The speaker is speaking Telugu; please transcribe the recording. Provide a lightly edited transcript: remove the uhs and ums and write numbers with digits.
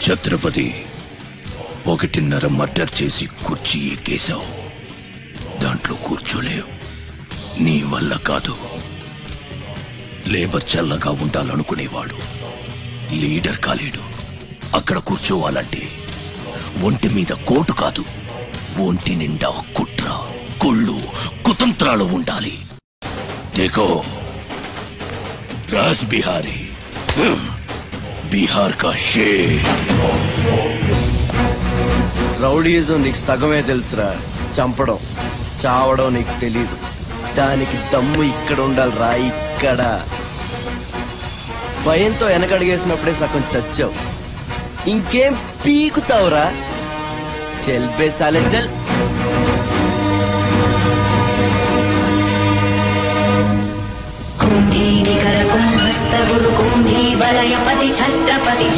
ఛత్రపతి 1.5 మర్డర్ చేసి కుర్చీ ఎక్కేశావు. దాంట్లో కూర్చోలేవు. నీ వల్ల కాదు. లేబర్ చల్లగా ఉండాలనుకునేవాడు లీడర్ కాలేడు. అక్కడ కూర్చోవాలంటే ఒంటి మీద కోటు కాదు, ఒంటి నిండా కుట్ర, కుళ్ళు, కుతంత్రాలు ఉండాలి. దేఖో రాజ్ బిహారీ, బీహార్ కా షేర్. రౌడీజం నీకు సగమే తెలుసురా. చంపడం, చావడం నీకు తెలీదు. దానికి దమ్ము ఇక్కడ ఉండాలిరా, ఇక్కడ. భయంతో వెనకడిగేసినప్పుడే సగం చచ్చావు. ఇంకేం పీకుతావురా? చల్ బే సాలే చల్. కుంభీ నికర కుంభస్థ గురు కుంభీ వలయపతి ఛత్రపతి